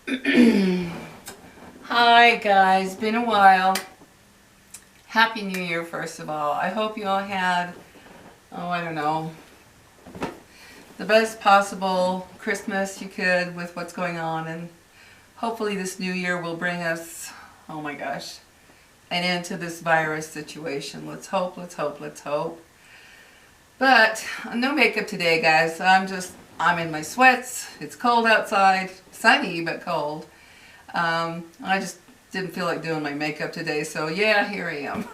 Hi guys, been a while. Happy New Year first of all. I hope you all had, I don't know, the best possible Christmas you could with what's going on, and hopefully this new year will bring us, oh my gosh, an end to this virus situation. Let's hope, let's hope, let's hope. But no makeup today guys. I'm in my sweats. It's cold outside, sunny but cold. I just didn't feel like doing my makeup today, so yeah, here I am.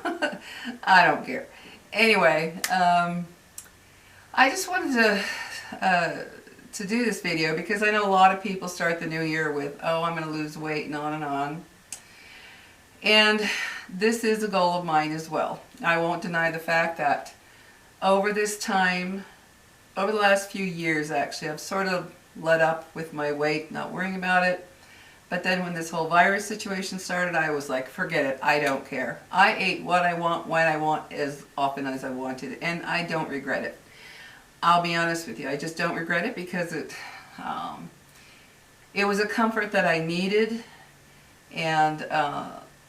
I don't care. Anyway, I just wanted to do this video because I know a lot of people start the new year with, oh, I'm going to lose weight and on and on. And this is a goal of mine as well. I won't deny the fact that over this time, over the last few years actually, I've sort of let up with my weight, not worrying about it. But then when this whole virus situation started, I was like, forget it, I don't care. I ate what I want, when I want, as often as I wanted, and I don't regret it. I'll be honest with you, I just don't regret it because it was a comfort that I needed, and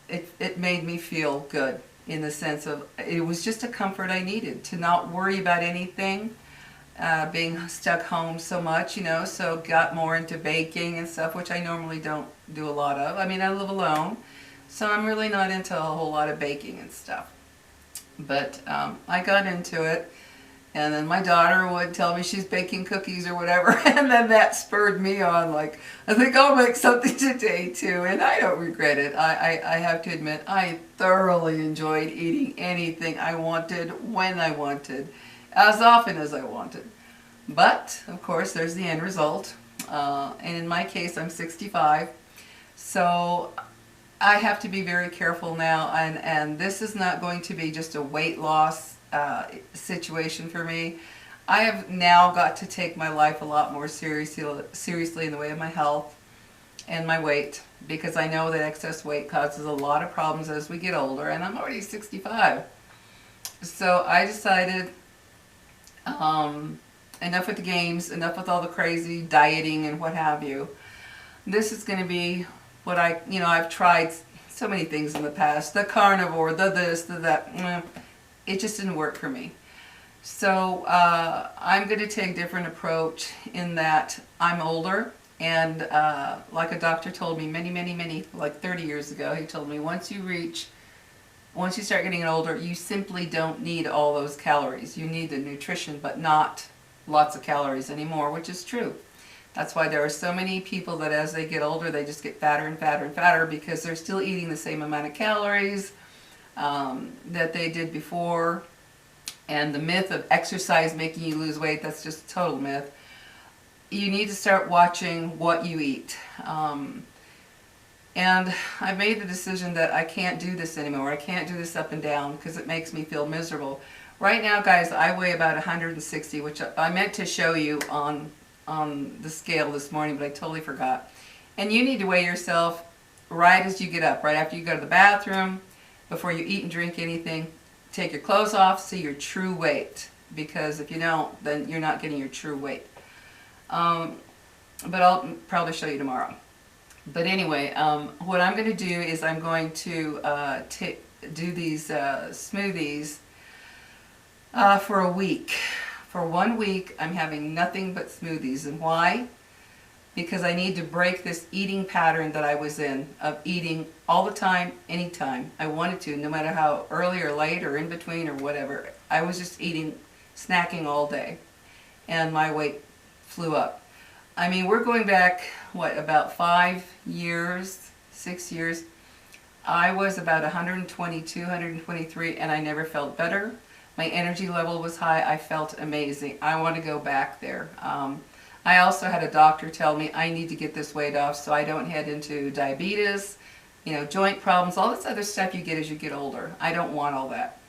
it made me feel good in the sense of, it was just a comfort I needed to not worry about anything. Being stuck home so much, so got more into baking and stuff, which I normally don't do a lot of. I mean, I live alone, so I'm really not into a whole lot of baking and stuff. But I got into it, and then my daughter would tell me she's baking cookies or whatever, and then that spurred me on, like, I think I'll make something today too, and I don't regret it. I have to admit, I thoroughly enjoyed eating anything I wanted, when I wanted, as often as I wanted. But, of course, there's the end result. And in my case, I'm 65. So I have to be very careful now. And this is not going to be just a weight loss situation for me. I have now got to take my life a lot more seriously in the way of my health and my weight. Because I know that excess weight causes a lot of problems as we get older. And I'm already 65. So I decided, enough with the games, enough with all the crazy dieting and what have you. This is going to be what I've tried so many things in the past. The carnivore, the this, the that. It just didn't work for me. So I'm going to take a different approach in that I'm older. And like a doctor told me many, like 30 years ago, he told me once you start getting older, you simply don't need all those calories. You need the nutrition, but not lots of calories anymore, which is true. That's why there are so many people that as they get older, they just get fatter and fatter and fatter because they're still eating the same amount of calories that they did before. And the myth of exercise making you lose weight, that's just a total myth. You need to start watching what you eat. And I made the decision that I can't do this anymore. I can't do this up and down because it makes me feel miserable. Right now, guys, I weigh about 160, which I meant to show you on the scale this morning, but I totally forgot. And you need to weigh yourself right as you get up, right after you go to the bathroom, before you eat and drink anything. Take your clothes off, see your true weight, because if you don't, then you're not getting your true weight. But I'll probably show you tomorrow. But anyway, what I'm going to do is I'm going to do these smoothies for a week. For 1 week, I'm having nothing but smoothies. And why? Because I need to break this eating pattern that I was in, of eating all the time, anytime I wanted to, no matter how early or late or in between or whatever. I was just eating, snacking all day. And my weight flew up. I mean, we're going back, what, about 5 years, 6 years. I was about 122, 123, and I never felt better. My energy level was high. I felt amazing. I want to go back there. I also had a doctor tell me I need to get this weight off so I don't head into diabetes, joint problems, all this other stuff you get as you get older. I don't want all that.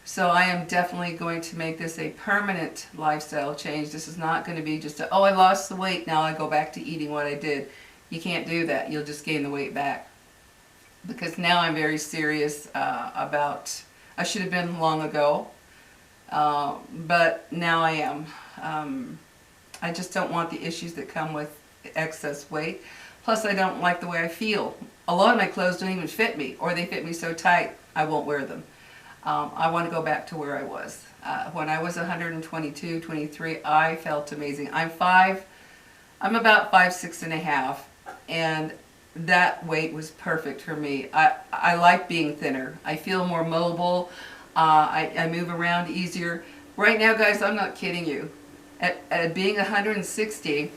So I am definitely going to make this a permanent lifestyle change. This is not going to be just oh, I lost the weight, now I go back to eating what I did. You can't do that. You'll just gain the weight back. Because now I'm very serious about, I should have been long ago, but now I am. I just don't want the issues that come with excess weight. Plus, I don't like the way I feel. A lot of my clothes don't even fit me, or they fit me so tight I won't wear them. I want to go back to where I was. When I was 122, 23, I felt amazing. I'm about 5'6½", and that weight was perfect for me. I like being thinner. I feel more mobile. I move around easier. Right now, guys, I'm not kidding you. At being 160,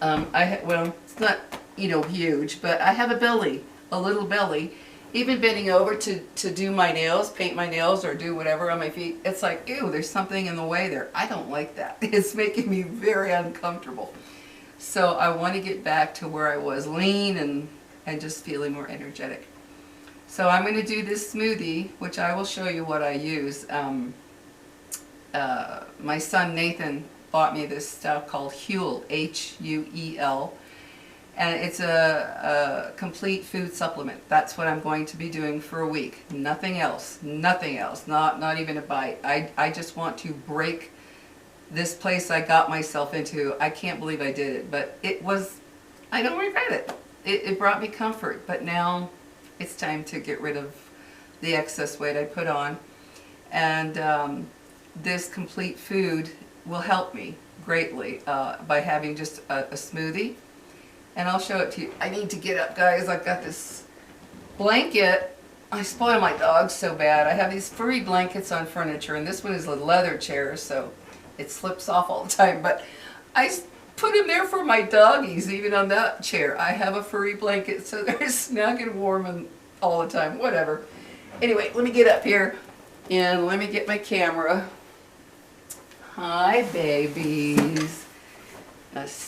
well, it's not, huge, but I have a belly, a little belly. Even bending over to do my nails, paint my nails, or do whatever on my feet, it's like, ew, there's something in the way there. I don't like that. It's making me very uncomfortable. So I want to get back to where I was, lean and just feeling more energetic. So I'm going to do this smoothie, which I will show you what I use. My son Nathan bought me this stuff called Huel, Huel, and it's a complete food supplement. That's what I'm going to be doing for a week. Nothing else, not even a bite. I just want to break this place I got myself into. I can't believe I did it, but I don't regret it. It brought me comfort, but now it's time to get rid of the excess weight I put on. And this complete food will help me greatly by having just a smoothie. And I'll show it to you. I need to get up, guys. I've got this blanket. I spoil my dogs so bad. I have these furry blankets on furniture, and this one is a leather chair, so it slips off all the time. But I put him there for my doggies, even on that chair. I have a furry blanket, so they're snug and warm and all the time, whatever. Anyway, let me get up here, and let me get my camera. Hi, babies.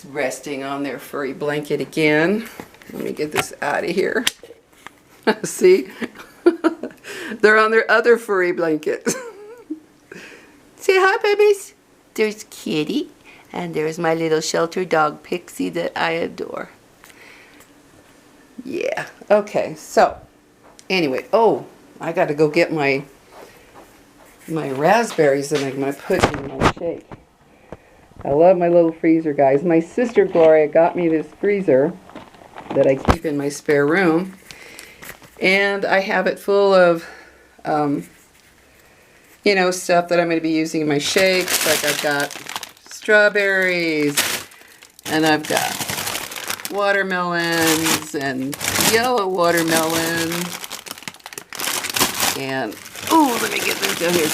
Resting on their furry blanket again. Let me get this out of here. See? They're on their other furry blanket. Say hi, babies. There's Kitty, and there's my little shelter dog, Pixie, that I adore. Yeah. Okay, so, anyway, I got to go get my raspberries that I'm going to put in my shake. I love my little freezer, guys. My sister Gloria got me this freezer that I keep in my spare room, and I have it full of, stuff that I'm going to be using in my shakes. Like I've got strawberries, and I've got watermelons, and yellow watermelon, and, let me get this down here.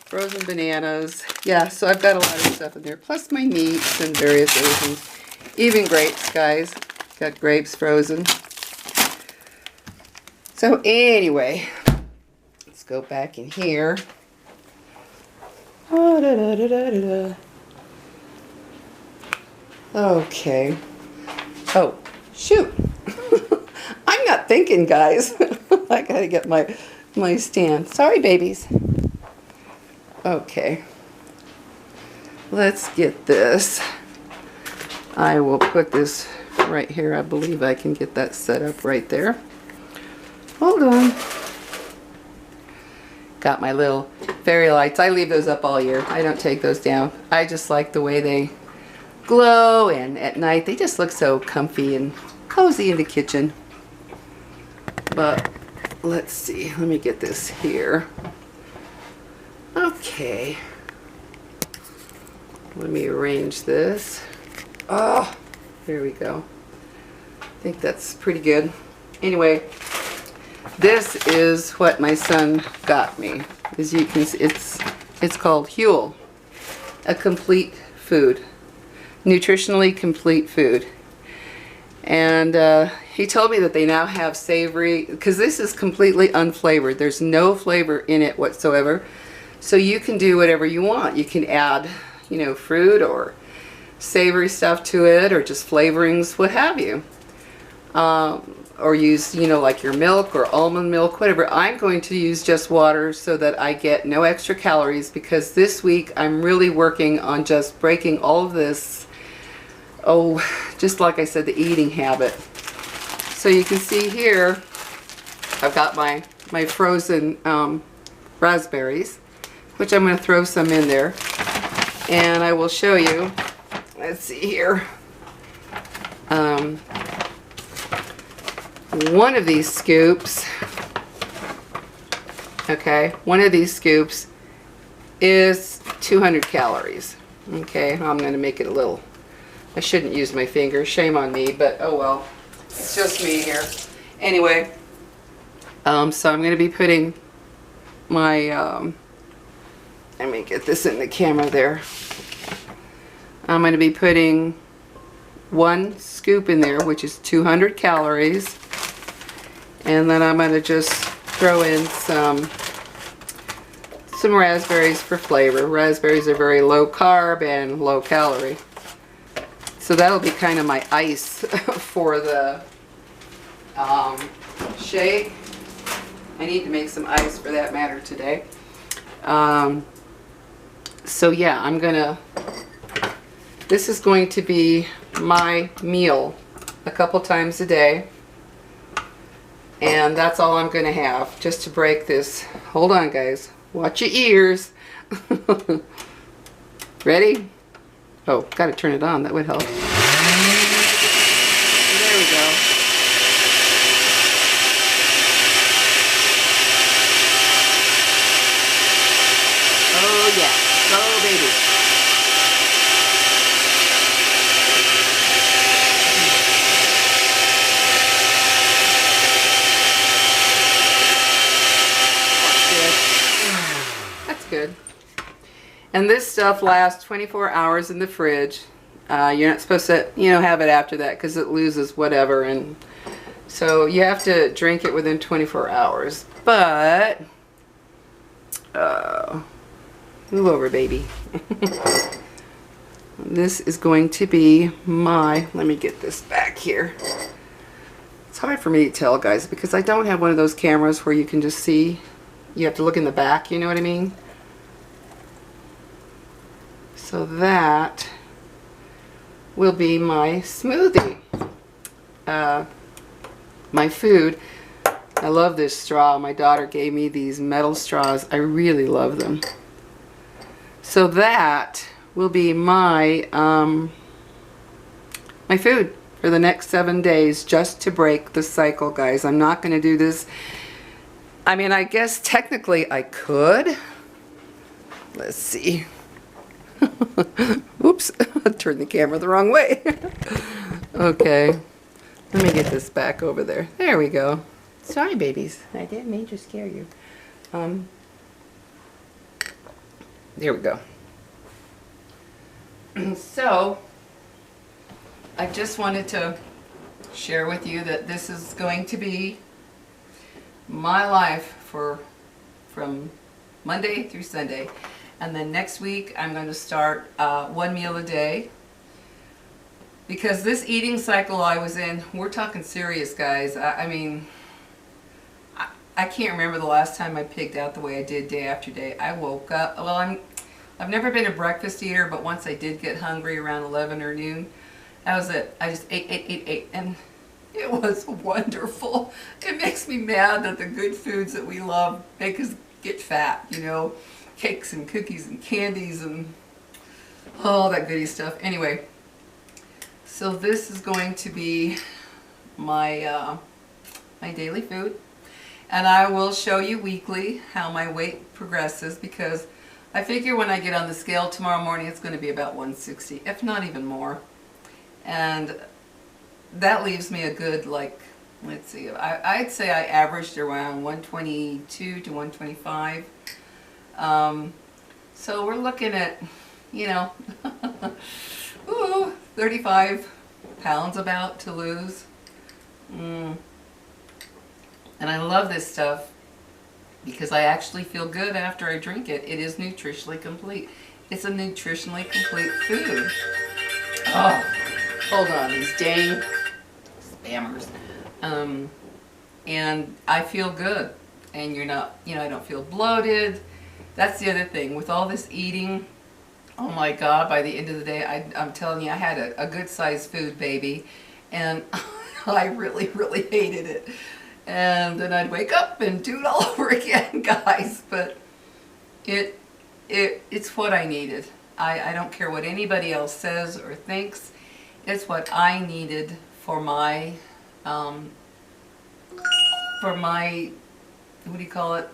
Frozen bananas. Yeah, so I've got a lot of stuff in there. Plus my meats and various other things. Even grapes, guys. Got grapes frozen. So anyway, let's go back in here. Okay. Oh, shoot. I'm not thinking, guys. I gotta get my stand. Sorry, babies. Okay, let's get this. I will put this right here. I believe I can get that set up right there. Hold on. Got my little fairy lights. I leave those up all year. I don't take those down. I just like the way they glow, and at night they just look so comfy and cozy in the kitchen. But let's see. Let me get this here. Okay, let me arrange this. Oh, there we go. I think that's pretty good. Anyway, this is what my son got me. As you can see, it's called Huel, a complete food, nutritionally complete food. And he told me that they now have savory, because this is completely unflavored. There's no flavor in it whatsoever. So you can do whatever you want. You can add, fruit or savory stuff to it, or just flavorings, what have you. Or use, like your milk or almond milk, whatever. I'm going to use just water so that I get no extra calories, because this week I'm really working on just breaking all of this, just like I said, the eating habit. So you can see here, I've got my frozen raspberries, which I'm going to throw some in there, and I will show you. Let's see here. one of these scoops, okay, one of these scoops is 200 calories. Okay, I'm going to make it a little, I shouldn't use my finger, shame on me, but oh well, it's just me here. Anyway, so I'm going to be putting my, let me get this in the camera there. I'm going to be putting 1 scoop in there, which is 200 calories. And then I'm going to just throw in some raspberries for flavor. Raspberries are very low carb and low calorie. So that'll be kind of my ice for the shake. I need to make some ice for that matter today. So yeah, this is going to be my meal a couple times a day. And that's all I'm going to have, just to break this. Hold on, guys. Watch your ears. Ready? Oh, got to turn it on. That would help. There we go. Oh, yeah. Go, baby. Good. And this stuff lasts 24 hours in the fridge. You're not supposed to, have it after that because it loses whatever, and so you have to drink it within 24 hours. But move over, baby. This is going to be my, let me get this back here. It's hard for me to tell, guys, because I don't have one of those cameras where you can just see. You have to look in the back, you know what I mean? So that will be my smoothie. My food. I love this straw. My daughter gave me these metal straws. I really love them. So that will be my my food for the next 7 days, just to break the cycle, guys. I'm not going to do this. I mean, I guess technically I could. Let's see. Oops, I turned the camera the wrong way. Okay, let me get this back over there. There we go. Sorry, babies. I didn't mean to scare you. There we go. So, I just wanted to share with you that this is going to be my life from Monday through Sunday. And then next week I'm going to start 1 meal a day, because this eating cycle I was in, we're talking serious, guys. I mean, I can't remember the last time I pigged out the way I did day after day. I woke up, well, I've never been a breakfast eater, but once I did get hungry around 11 or noon, that was it. I just ate, and it was wonderful. It makes me mad that the good foods that we love make us get fat, cakes and cookies and candies and all that goody stuff. Anyway, so this is going to be my my daily food, and I will show you weekly how my weight progresses, because I figure when I get on the scale tomorrow morning it's going to be about 160, if not even more, and that leaves me a good, like, let's see, I'd say I averaged around 122 to 125. So we're looking at, ooh, 35 pounds about to lose. And I love this stuff because I actually feel good after I drink it. It is nutritionally complete. It's a nutritionally complete food. Oh, hold on, these dang spammers. And I feel good. And you're not, I don't feel bloated. That's the other thing. With all this eating, oh my God, by the end of the day, I'm telling you, I had a good sized food baby, and I really, really hated it. And then I'd wake up and do it all over again, guys. But it's what I needed. I don't care what anybody else says or thinks. It's what I needed for my for my, what do you call it?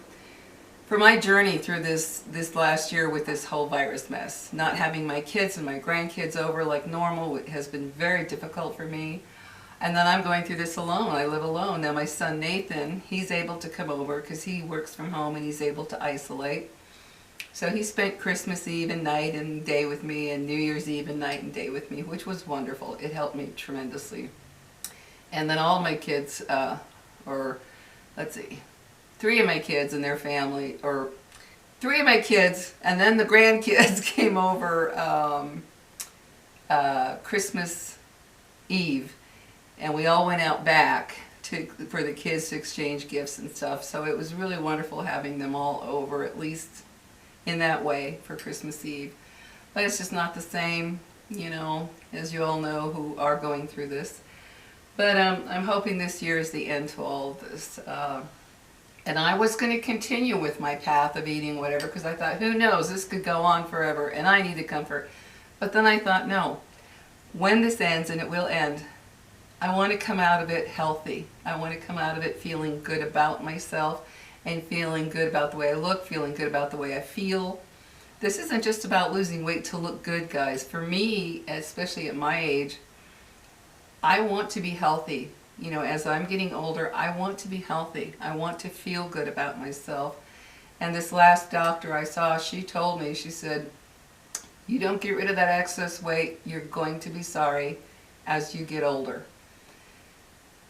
For my journey through this last year with this whole virus mess. Not having my kids and my grandkids over like normal has been very difficult for me. And then I'm going through this alone. I live alone. Now my son Nathan, he's able to come over because he works from home and he's able to isolate. So he spent Christmas Eve and night and day with me and New Year's Eve and night and day with me, which was wonderful. It helped me tremendously. And then all my kids, or let's see, three of my kids and their family, or three of my kids and then the grandkids came over Christmas Eve. And we all went out back for the kids to exchange gifts and stuff. So it was really wonderful having them all over, at least in that way, for Christmas Eve. But it's just not the same, you know, as you all know who are going through this. But I'm hoping this year is the end to all of this. And I was going to continue with my path of eating whatever, because I thought, who knows, this could go on forever, and I needed comfort. But then I thought, no, when this ends, and it will end, I want to come out of it healthy. I want to come out of it feeling good about myself and feeling good about the way I look, feeling good about the way I feel. This isn't just about losing weight to look good, guys. For me, especially at my age, I want to be healthy. You know, as I'm getting older, I want to be healthy. I want to feel good about myself. And this last doctor I saw, she told me, she said, you don't get rid of that excess weight, you're going to be sorry as you get older.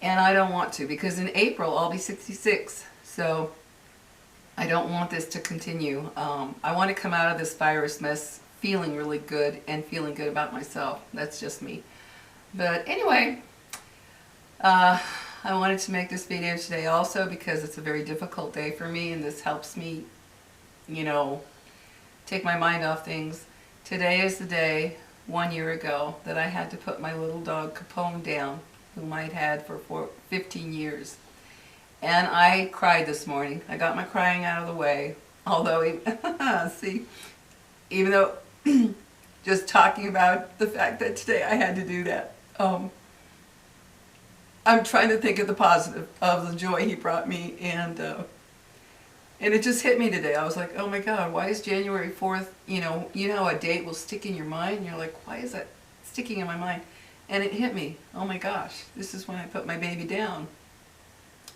And I don't want to, because in April I'll be 66, so I don't want this to continue. I want to come out of this virus mess feeling really good and feeling good about myself. That's just me. But anyway, I wanted to make this video today also because it's a very difficult day for me, and this helps me, you know, take my mind off things. Today is the day, 1 year ago, that I had to put my little dog Capone down, whom I'd had for 15 years. And I cried this morning. I got my crying out of the way. Although, see, even though just talking about the fact that today I had to do that, I'm trying to think of the positive, of the joy he brought me, and it just hit me today. I was like, oh my God, why is January 4th, you know how a date will stick in your mind? And you're like, why is that sticking in my mind? And it hit me, oh my gosh, this is when I put my baby down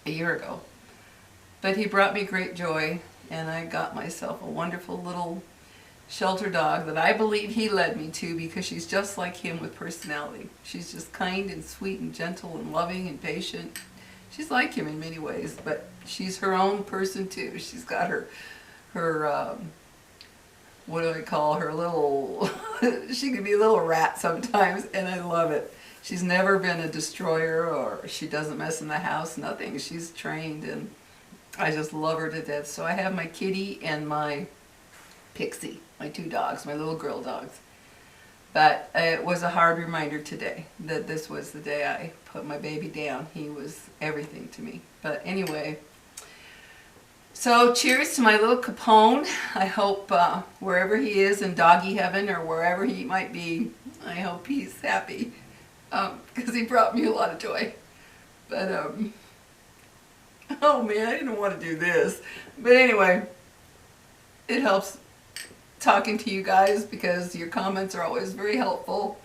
a year ago. But he brought me great joy, and I got myself a wonderful little shelter dog that I believe he led me to, because she's just like him with personality. She's just kind and sweet and gentle and loving and patient. She's like him in many ways, but she's her own person too. She's got her what do I call her, little, she can be a little rat sometimes, and I love it. She's never been a destroyer, or she doesn't mess in the house, nothing. She's trained, and I just love her to death. So I have my kitty and my Pixie, my two dogs, my little girl dogs. But it was a hard reminder today that this was the day I put my baby down. He was everything to me. But anyway, so cheers to my little Capone. I hope wherever he is in doggy heaven or wherever he might be, I hope he's happy, because he brought me a lot of joy. But oh man, I didn't want to do this. But anyway, it helps talking to you guys because your comments are always very helpful.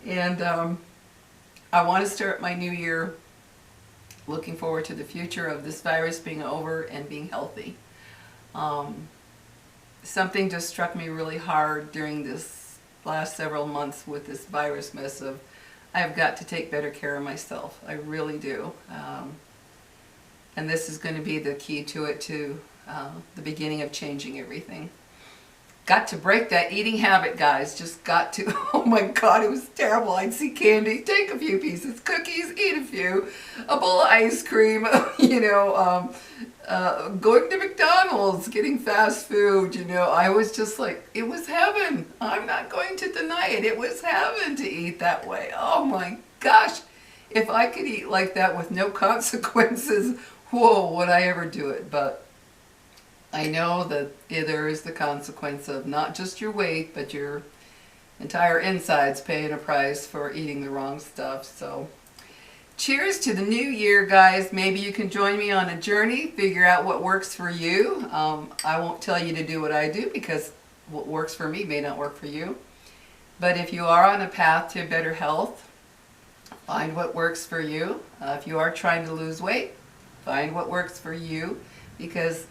And I want to start my new year looking forward to the future of this virus being over and being healthy. Something just struck me really hard during this last several months with this virus mess of, I've got to take better care of myself. I really do. And this is going to be the key to it, to the beginning of changing everything. Got to break that eating habit, guys. Just got to. Oh my God, it was terrible. I'd see candy, take a few pieces, cookies, eat a few, a bowl of ice cream, you know, going to McDonald's, getting fast food, you know. I was just like, it was heaven. I'm not going to deny it. It was heaven to eat that way. Oh my gosh. If I could eat like that with no consequences, whoa, would I ever do it? But I know that there is the consequence of not just your weight, but your entire insides paying a price for eating the wrong stuff. So cheers to the new year, guys. Maybe you can join me on a journey, figure out what works for you. I won't tell you to do what I do because what works for me may not work for you. But if you are on a path to better health, find what works for you. If you are trying to lose weight, find what works for you, because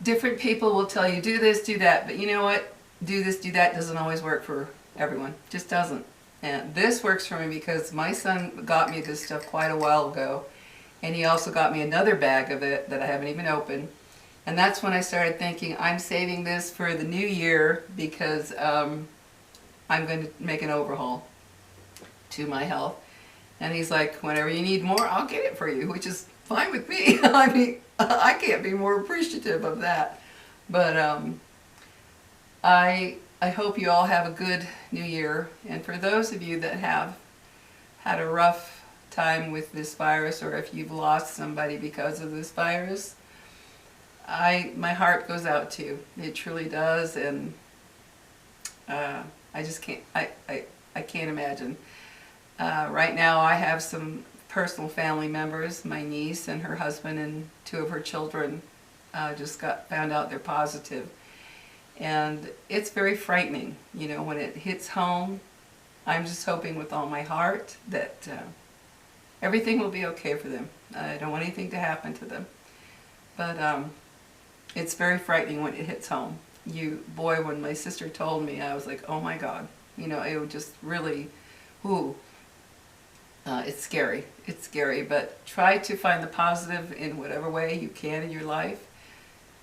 different people will tell you do this, do that, but you know what? Do this, do that doesn't always work for everyone. Just doesn't. And this works for me because my son got me this stuff quite a while ago, and he also got me another bag of it that I haven't even opened. And that's when I started thinking, I'm saving this for the new year because I'm going to make an overhaul to my health. And he's like, whenever you need more, I'll get it for you, which is fine with me. I mean, I can't be more appreciative of that. But I hope you all have a good new year. And for those of you that have had a rough time with this virus, or if you've lost somebody because of this virus, my heart goes out to you. It truly does. And I just can't, I can't imagine. Right now I have some personal family members. My niece and her husband and 2 of her children just found out they're positive. And it's very frightening, you know, when it hits home. I'm just hoping with all my heart that everything will be okay for them. I don't want anything to happen to them. But it's very frightening when it hits home. Boy, when my sister told me, I was like, oh my God. You know, it would just really, ooh. It's scary. It's scary, but try to find the positive in whatever way you can in your life.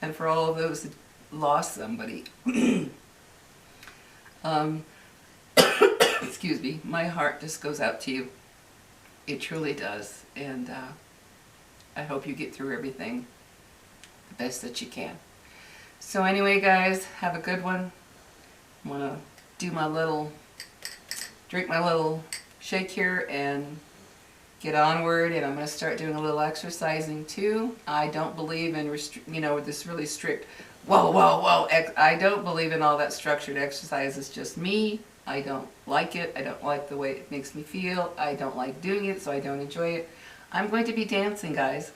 And for all of those that lost somebody, excuse me, my heart just goes out to you. It truly does. And I hope you get through everything the best that you can. So anyway, guys, have a good one. I'm going to do my little, drink my little shake here and get onward, and I'm going to start doing a little exercising too. I don't believe in this really strict whoa I don't believe in all that structured exercise. It's just me. I don't like it. I don't like the way it makes me feel. I don't like doing it, so I don't enjoy it. I'm going to be dancing, guys.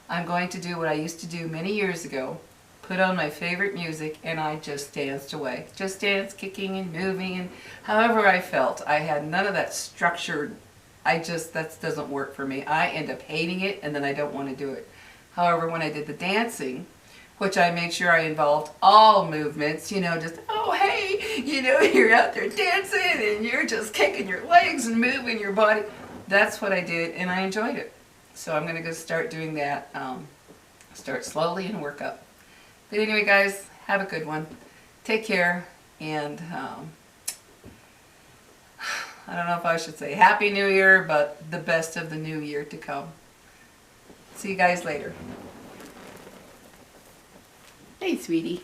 I'm going to do what I used to do many years ago, put on my favorite music, and I just danced away. Just dance, kicking and moving, and however I felt. I had none of that structured, that doesn't work for me. I end up hating it, and then I don't want to do it. However, when I did the dancing, which I made sure I involved all movements, you know, just, oh hey, you know, you're out there dancing, and you're just kicking your legs and moving your body. That's what I did, and I enjoyed it. So I'm going to go start doing that, start slowly and work up. But anyway, guys, have a good one. Take care, and I don't know if I should say Happy New Year, but the best of the new year to come. See you guys later. Hey, sweetie.